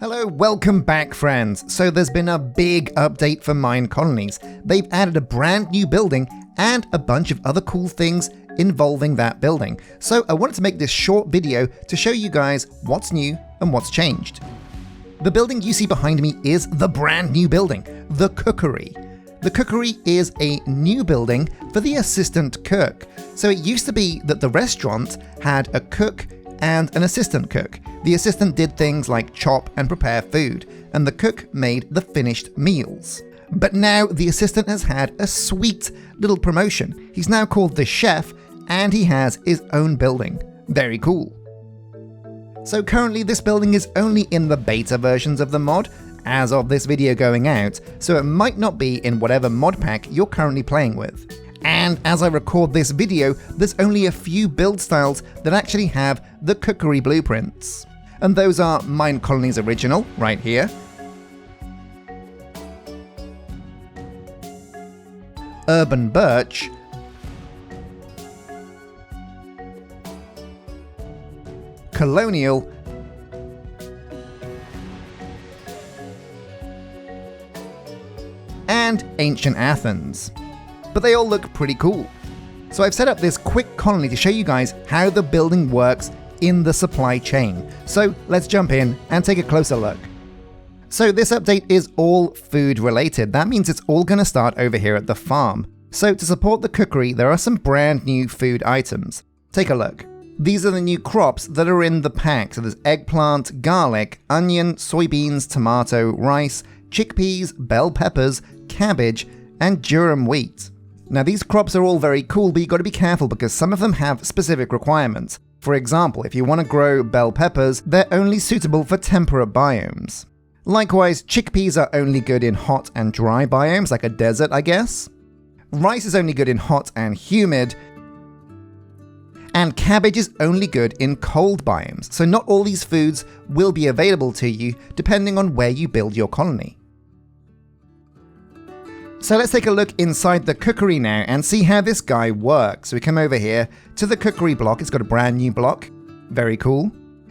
Hello, welcome back friends. So there's been a big update for Minecolonies. They've added a brand new building and a bunch of other cool things involving that building. So I wanted to make this short video to show you guys what's new and what's changed. The building you see behind me is the brand new building, the Cookery. The Cookery is a new building for the assistant cook. So it used to be that the restaurant had a cook and an assistant cook. The assistant did things like chop and prepare food, and the cook made the finished meals. But now the assistant has had a sweet little promotion. He's now called the chef, and he has his own building. Very cool. So currently this building is only in the beta versions of the mod, as of this video going out, so it might not be in whatever mod pack you're currently playing with. And as I record this video, there's only a few build styles that actually have the Cookery blueprints. And those are Minecolonies Original, right here. Urban Birch. Colonial. And Ancient Athens. But they all look pretty cool. So I've set up this quick colony to show you guys how the building works in the supply chain. So let's jump in and take a closer look. So this update is all food related. That means it's all going to start over here at the farm. So to support the Cookery, there are some brand new food items. Take a look. These are the new crops that are in the pack. So there's eggplant, garlic, onion, soybeans, tomato, rice, chickpeas, bell peppers, cabbage, and durum wheat. Now these crops are all very cool, but you've got to be careful because some of them have specific requirements. For example, if you want to grow bell peppers, they're only suitable for temperate biomes. Likewise, chickpeas are only good in hot and dry biomes, like a desert, I guess. Rice is only good in hot and humid. And cabbage is only good in cold biomes, so not all these foods will be available to you depending on where you build your colony. So let's take a look inside the Cookery now and see how this guy works. So we come over here to the Cookery block. It's got a brand new block. Very cool.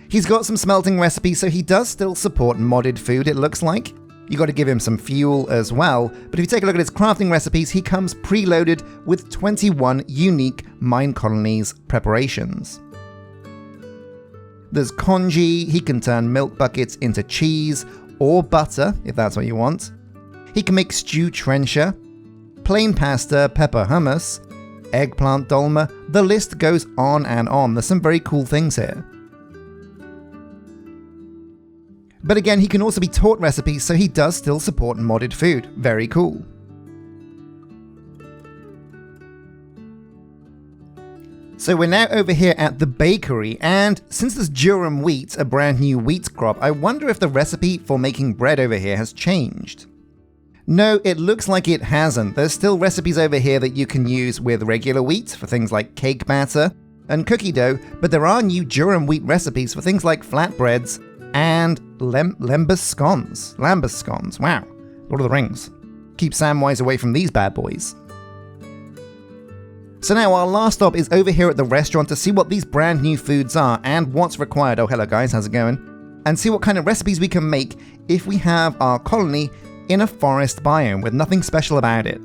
He's got some smelting recipes, so he does still support modded food, it looks like. You got to give him some fuel as well. But if you take a look at his crafting recipes, he comes preloaded with 21 unique Minecolonies preparations. There's congee. He can turn milk buckets into cheese or butter, if that's what you want. He can make stew trencher, plain pasta, pepper hummus, eggplant dolma. The list goes on and on. There's some very cool things here. But again, he can also be taught recipes, so he does still support modded food. Very cool. So we're now over here at the bakery, and since there's durum wheat, a brand new wheat crop, I wonder if the recipe for making bread over here has changed. No, it looks like it hasn't. There's still recipes over here that you can use with regular wheat for things like cake batter and cookie dough, but there are new durum wheat recipes for things like flatbreads and lembas scones. Lambus scones. Wow. Lord of the Rings. Keep Samwise away from these bad boys. So now our last stop is over here at the restaurant to see what these brand new foods are and what's required. Oh, hello guys, how's it going? And see what kind of recipes we can make if we have our colony in a forest biome with nothing special about it.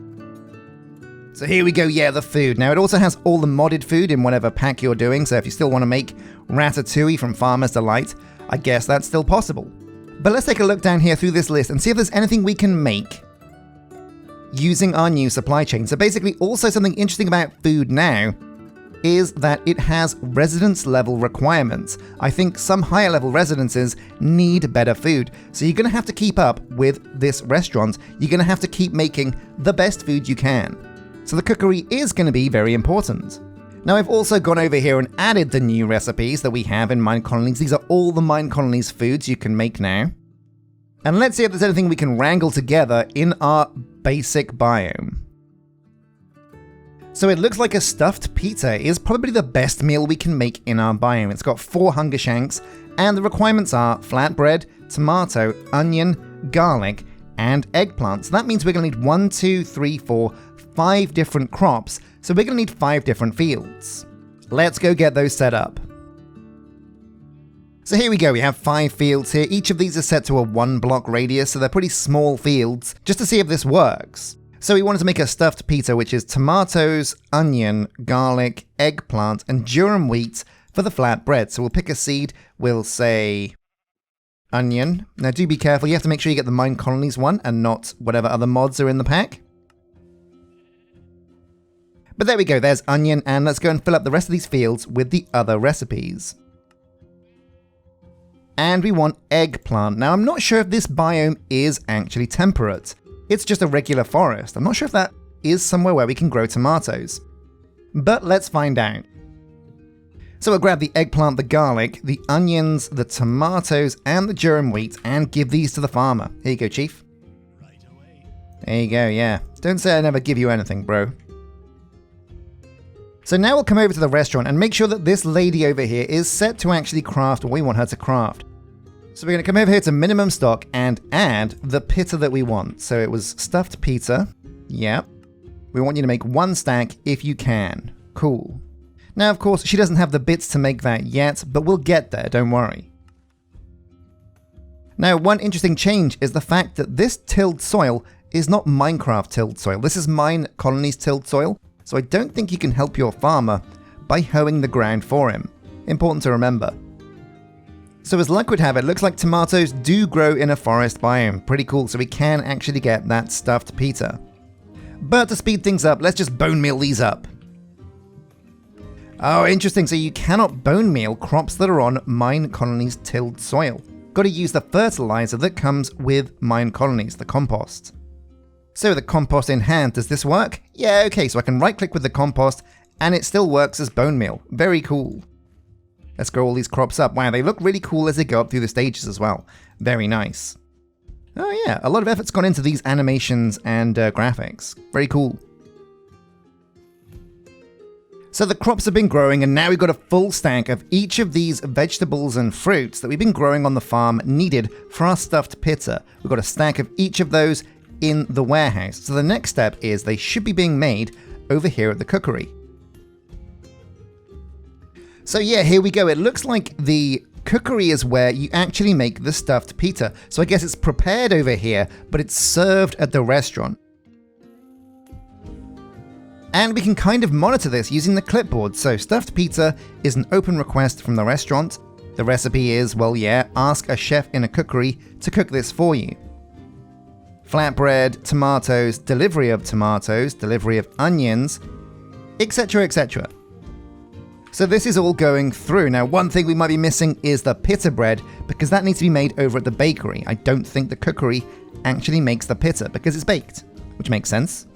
So here we go, yeah, the food. Now it also has all the modded food in whatever pack you're doing, so if you still want to make ratatouille from Farmer's Delight, I guess that's still possible. But let's take a look down here through this list and see if there's anything we can make using our new supply chain. So basically, also something interesting about food now is that it has residence level requirements. I think some higher level residences need better food. So you're going to have to keep up with this restaurant. You're going to have to keep making the best food you can. So the Cookery is going to be very important. Now I've also gone over here and added the new recipes that we have in Minecolonies. These are all the Minecolonies foods you can make now. And let's see if there's anything we can wrangle together in our basic biome. So it looks like a stuffed pita is probably the best meal we can make in our biome. It's got 4 hunger shanks, and the requirements are flatbread, tomato, onion, garlic, and eggplant. So that means we're going to need 1, 2, 3, 4, 5 different crops. So we're going to need 5 different fields. Let's go get those set up. So here we go, we have 5 fields here. Each of these is set to a 1 block radius, so they're pretty small fields, just to see if this works. So we wanted to make a stuffed pita, which is tomatoes, onion, garlic, eggplant, and durum wheat for the flat bread. So we'll pick a seed, we'll say onion. Now do be careful, you have to make sure you get the Minecolonies one and not whatever other mods are in the pack. But there we go, there's onion, and let's go and fill up the rest of these fields with the other recipes. And we want eggplant. Now I'm not sure if this biome is actually temperate. It's just a regular forest. I'm not sure if that is somewhere where we can grow tomatoes. But let's find out. So we'll grab the eggplant, the garlic, the onions, the tomatoes, and the durum wheat, and give these to the farmer. Here you go, Chief. Right away. There you go, yeah. Don't say I never give you anything, bro. So now we'll come over to the restaurant and make sure that this lady over here is set to actually craft what we want her to craft. So we're going to come over here to minimum stock and add the pita that we want. So it was stuffed pita. Yep. We want you to make 1 stack if you can. Cool. Now, of course, she doesn't have the bits to make that yet, but we'll get there, don't worry. Now, one interesting change is the fact that this tilled soil is not Minecraft tilled soil. This is Minecolonies tilled soil. So I don't think you can help your farmer by hoeing the ground for him. Important to remember. So as luck would have it, looks like tomatoes do grow in a forest biome. Pretty cool, so we can actually get that stuffed pita. But to speed things up, let's just bone meal these up. Oh, interesting, so you cannot bone meal crops that are on Minecolonies tilled soil. Got to use the fertilizer that comes with Minecolonies, the compost. So the compost in hand, does this work? Yeah, okay, so I can right click with the compost and it still works as bone meal. Very cool. Let's grow all these crops up. Wow, they look really cool as they go up through the stages as well. Very nice. Oh yeah, a lot of effort's gone into these animations and graphics. Very cool. So the crops have been growing and now we've got a full stack of each of these vegetables and fruits that we've been growing on the farm needed for our stuffed pita. We've got a stack of each of those in the warehouse. So the next step is they should be being made over here at the cookery. So yeah, here we go. It looks like the cookery is where you actually make the stuffed pita. So I guess it's prepared over here, but it's served at the restaurant. And we can kind of monitor this using the clipboard. So stuffed pita is an open request from the restaurant. The recipe is, well, yeah, ask a chef in a cookery to cook this for you. Flatbread, tomatoes, delivery of onions, etc, etc. So this is all going through. Now, one thing we might be missing is the pita bread, because that needs to be made over at the bakery. I don't think the cookery actually makes the pita, because it's baked, which makes sense.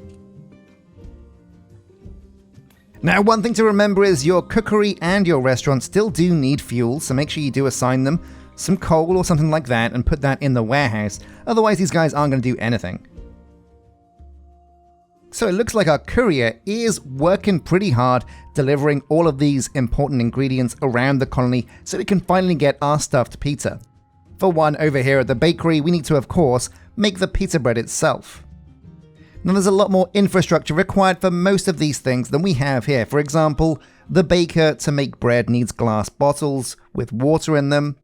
Now, one thing to remember is your cookery and your restaurant still do need fuel, so make sure you do assign them some coal or something like that and put that in the warehouse. Otherwise, these guys aren't going to do anything. So it looks like our courier is working pretty hard delivering all of these important ingredients around the colony so we can finally get our stuffed pita. For one, over here at the bakery, we need to, of course, make the pita bread itself. Now, there's a lot more infrastructure required for most of these things than we have here. For example, the baker to make bread needs glass bottles with water in them.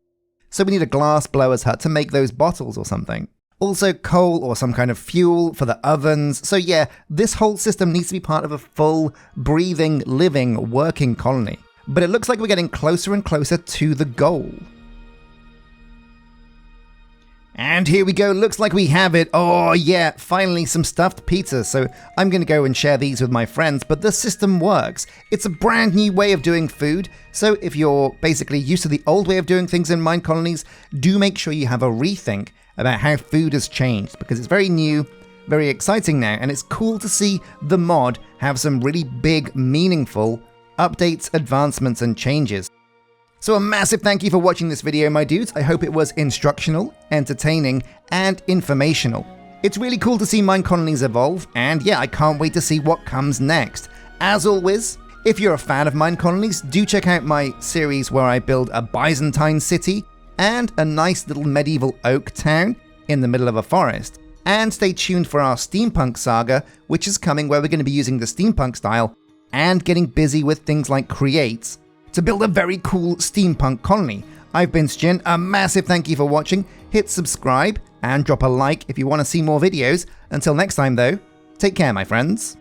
So we need a glass blower's hut to make those bottles or something. Also coal or some kind of fuel for the ovens. So yeah, this whole system needs to be part of a full, breathing, living, working colony. But it looks like we're getting closer and closer to the goal. And here we go, looks like we have it. Oh yeah, finally some stuffed pizzas. So I'm gonna go and share these with my friends, but the system works. It's a brand new way of doing food. So if you're basically used to the old way of doing things in Minecolonies, do make sure you have a rethink about how food has changed, because it's very new, very exciting now, and it's cool to see the mod have some really big, meaningful updates, advancements, and changes. So a massive thank you for watching this video, my dudes. I hope it was instructional, entertaining, and informational. It's really cool to see Minecolonies evolve, and yeah, I can't wait to see what comes next. As always, if you're a fan of Minecolonies, do check out my series where I build a Byzantine city and a nice little medieval oak town in the middle of a forest. And stay tuned for our steampunk saga, which is coming, where we're going to be using the steampunk style and getting busy with things like creates to build a very cool steampunk colony. I've been Sjin, a massive thank you for watching. Hit subscribe and drop a like if you want to see more videos. Until next time though, take care my friends.